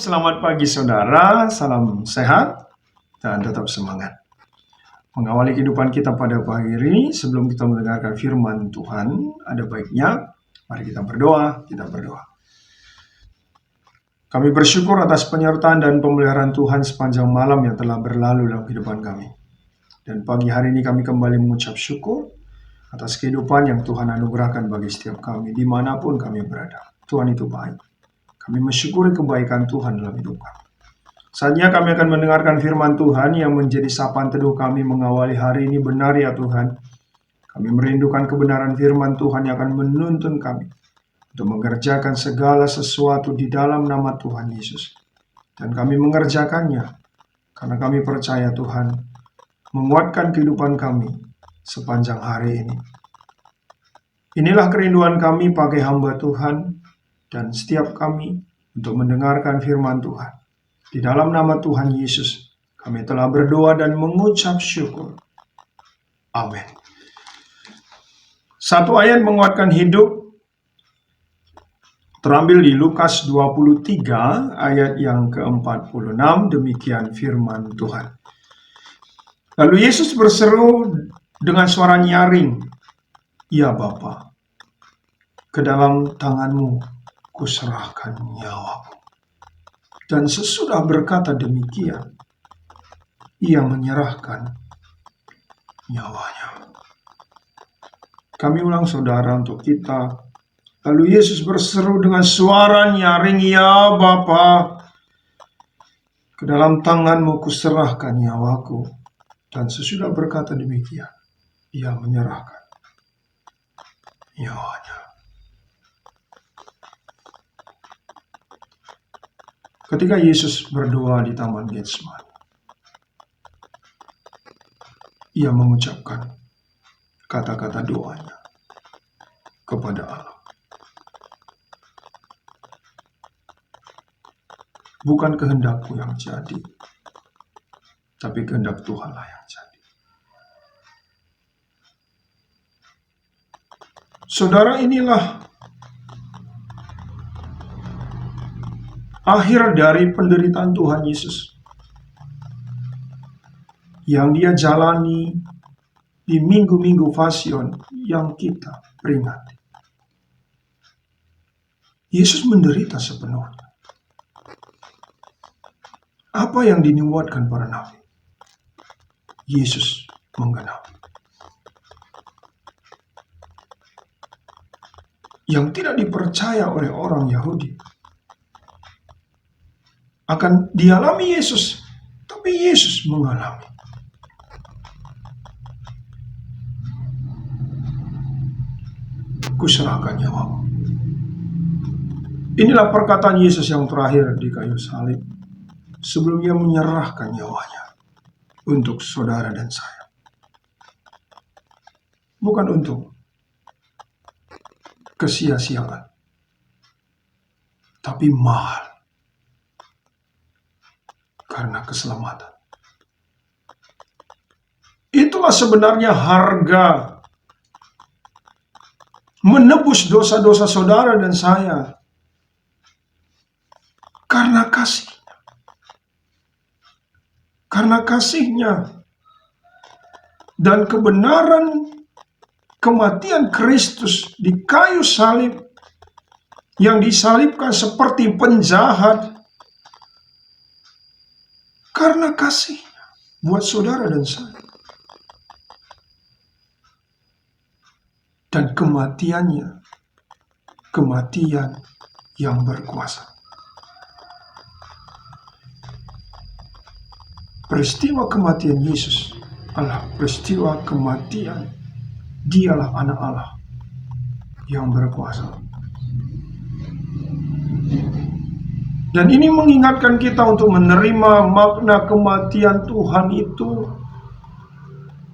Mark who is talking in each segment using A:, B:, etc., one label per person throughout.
A: selamat pagi saudara, salam sehat dan tetap semangat. Mengawali kehidupan kita pada pagi ini, sebelum kita mendengarkan firman Tuhan, ada baiknya mari kita berdoa. Kami bersyukur atas penyertaan dan pemeliharaan Tuhan sepanjang malam yang telah berlalu dalam kehidupan kami. Dan pagi hari ini kami kembali mengucap syukur atas kehidupan yang Tuhan anugerahkan bagi setiap kami, dimanapun kami berada. Tuhan itu baik. Kami mensyukuri kebaikan Tuhan dalam hidup kami. Saatnya kami akan mendengarkan firman Tuhan yang menjadi sapaan teduh kami mengawali hari ini. Benar ya Tuhan, kami merindukan kebenaran firman Tuhan yang akan menuntun kami untuk mengerjakan segala sesuatu di dalam nama Tuhan Yesus. Dan kami mengerjakannya karena kami percaya Tuhan menguatkan kehidupan kami sepanjang hari ini. Inilah kerinduan kami pakai hamba Tuhan dan setiap kami untuk mendengarkan firman Tuhan. Di dalam nama Tuhan Yesus, kami telah berdoa dan mengucap syukur. Amin. Satu ayat menguatkan hidup terambil di Lukas 23 ayat yang ke-46, demikian firman Tuhan. Lalu Yesus berseru dengan suara nyaring, "Ya Bapa, ke dalam tanganmu kuserahkan nyawaku." Dan sesudah berkata demikian, ia menyerahkan nyawanya. Kami ulang saudara untuk kita. Lalu Yesus berseru dengan suara nyaring, "Ya Bapa, ke dalam tanganmu kuserahkan nyawaku." Dan sesudah berkata demikian, ia menyerahkan nyawanya. Ketika Yesus berdoa di Taman Getsemani, ia mengucapkan kata-kata doanya kepada Allah. Bukan kehendakku yang jadi, tapi kehendak Tuhanlah yang jadi. Saudara, inilah akhir dari penderitaan Tuhan Yesus yang dia jalani di minggu-minggu Pasion yang kita peringati. Yesus menderita sepenuhnya. Apa yang dinubuatkan para nabi, Yesus menggenapi. Yang tidak dipercaya oleh orang Yahudi akan dialami Yesus, tapi Yesus mengalami. Kuserahkan nyawamu. Inilah perkataan Yesus yang terakhir di kayu salib sebelum ia menyerahkan nyawanya untuk saudara dan saya. Bukan untuk kesia-siaan, tapi mahal karena keselamatan. Itulah sebenarnya harga menebus dosa-dosa saudara dan saya karena kasih. Karena kasihnya dan kebenaran kematian Kristus di kayu salib yang disalibkan seperti penjahat. Karena kasihnya buat saudara dan saya. Dan kematiannya, kematian yang berkuasa. Peristiwa kematian Yesus adalah peristiwa kematian. Dialah anak Allah yang berkuasa. Dan ini mengingatkan kita untuk menerima makna kematian Tuhan itu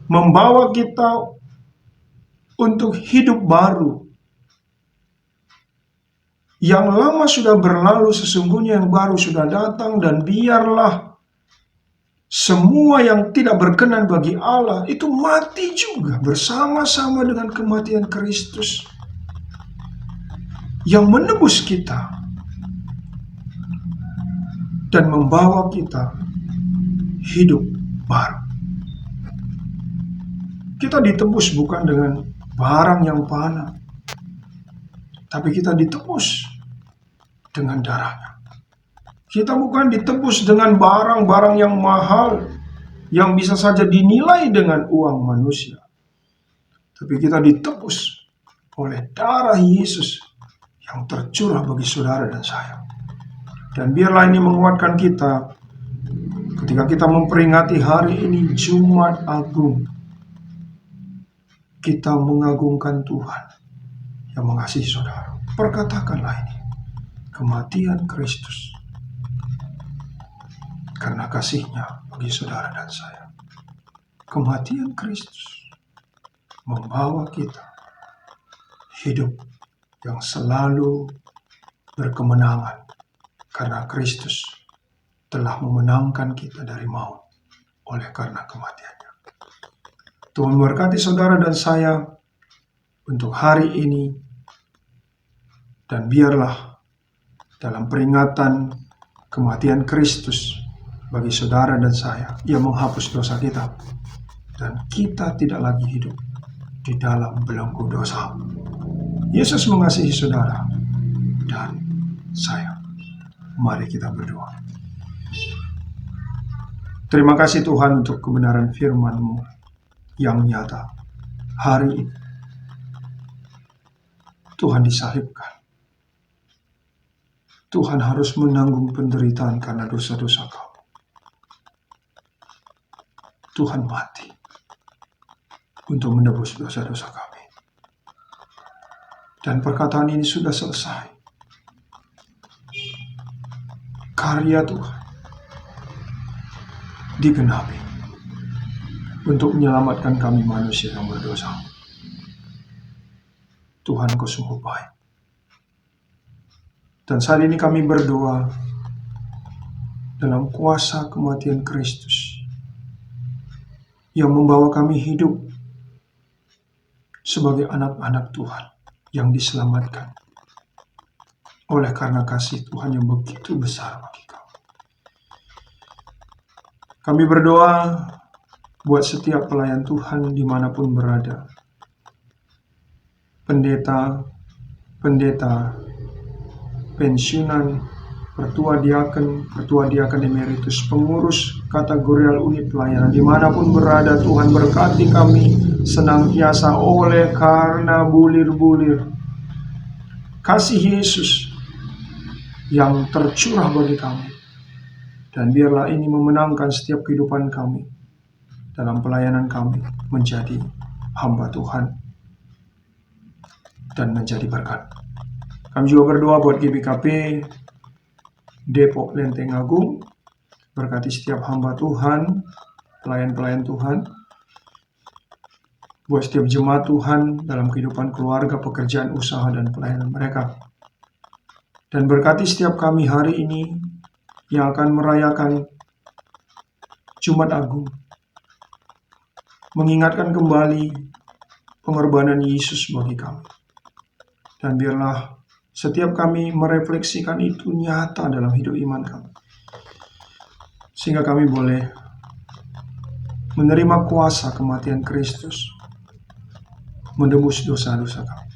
A: membawa kita untuk hidup baru. Yang lama sudah berlalu, sesungguhnya yang baru sudah datang, dan biarlah semua yang tidak berkenan bagi Allah itu mati juga bersama-sama dengan kematian Kristus yang menebus kita dan membawa kita hidup baru. Kita ditebus bukan dengan barang yang fana, tapi kita ditebus dengan darahnya. Kita bukan ditebus dengan barang-barang yang mahal, yang bisa saja dinilai dengan uang manusia. Tapi kita ditebus oleh darah Yesus yang tercurah bagi saudara dan saya. Dan biarlah ini menguatkan kita ketika kita memperingati hari ini Jumat Agung. Kita mengagungkan Tuhan yang mengasihi saudara. Perkatakanlah ini, kematian Kristus karena kasihnya bagi saudara dan saya. Kematian Kristus membawa kita hidup yang selalu berkemenangan karena Kristus telah memenangkan kita dari maut oleh karena kematiannya. Tuhan memberkati saudara dan saya untuk hari ini, dan biarlah dalam peringatan kematian Kristus bagi saudara dan saya, Ia menghapus dosa kita, dan kita tidak lagi hidup di dalam belenggu dosa. Yesus mengasihi saudara dan saya. Mari kita berdoa. Terima kasih Tuhan untuk kebenaran firman-Mu yang nyata. Hari ini Tuhan disalibkan. Tuhan harus menanggung penderitaan karena dosa-dosa kamu. Tuhan mati untuk menebus dosa-dosa kami. Dan perkataan ini sudah selesai. Karya Tuhan digenapi untuk menyelamatkan kami manusia yang berdosa. Tuhan, Kau sungguh baik. Dan saat ini kami berdoa dalam kuasa kematian Kristus yang membawa kami hidup sebagai anak-anak Tuhan yang diselamatkan oleh karena kasih Tuhan yang begitu besar bagi kami. Kami berdoa buat setiap pelayan Tuhan dimanapun berada. Pendeta, pensiunan, pertua diaken emeritus, pengurus kategorial unit pelayanan, dimanapun berada, Tuhan berkati kami senantiasa oleh karena bulir-bulir kasih Yesus yang tercurah bagi kami. Dan biarlah ini memenangkan setiap kehidupan kami dalam pelayanan kami menjadi hamba Tuhan dan menjadi berkat. Kami juga berdoa buat GBKP Depok Lenteng Agung, berkati setiap hamba Tuhan, pelayan-pelayan Tuhan, buat setiap jemaat Tuhan dalam kehidupan keluarga, pekerjaan, usaha, dan pelayanan mereka. Dan berkati setiap kami hari ini yang akan merayakan Jumat Agung, mengingatkan kembali pengorbanan Yesus bagi kami. Dan biarlah setiap kami merefleksikan itu nyata dalam hidup iman kami, sehingga kami boleh menerima kuasa kematian Kristus, menebus dosa-dosa kami.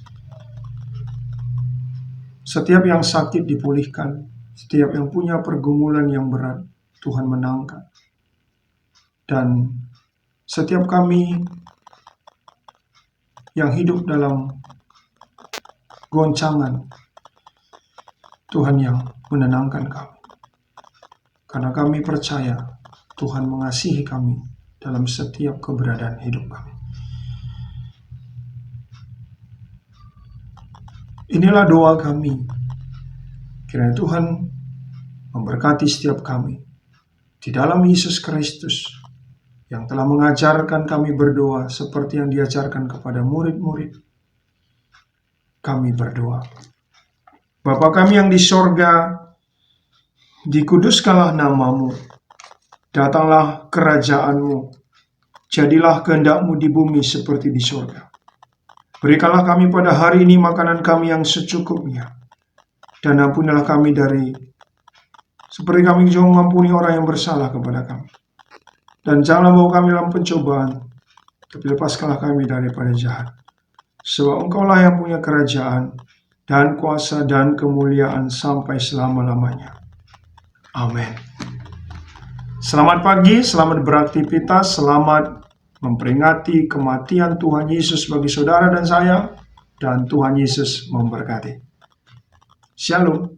A: Setiap yang sakit dipulihkan, setiap yang punya pergumulan yang berat, Tuhan menangkan. Dan setiap kami yang hidup dalam goncangan, Tuhan yang menenangkan kami. Karena kami percaya Tuhan mengasihi kami dalam setiap keberadaan hidup kami. Inilah doa kami. Kiranya Tuhan memberkati setiap kami di dalam Yesus Kristus yang telah mengajarkan kami berdoa seperti yang diajarkan kepada murid-murid. Kami berdoa. Bapa kami yang di sorga, dikuduskanlah namamu, datanglah kerajaanmu, jadilah kehendak-mu di bumi seperti di sorga. Berikanlah kami pada hari ini makanan kami yang secukupnya, dan ampunilah kami dari Seperti kami juga mengampuni orang yang bersalah kepada kami. Dan janganlah bawa kami dalam pencobaan, tapi lepaskanlah kami daripada jahat. Sebab Engkaulah yang punya kerajaan, dan kuasa, dan kemuliaan sampai selama-lamanya. Amin. Selamat pagi, selamat beraktivitas, selamat memperingati kematian Tuhan Yesus bagi saudara dan saya, dan Tuhan Yesus memberkati. Shalom.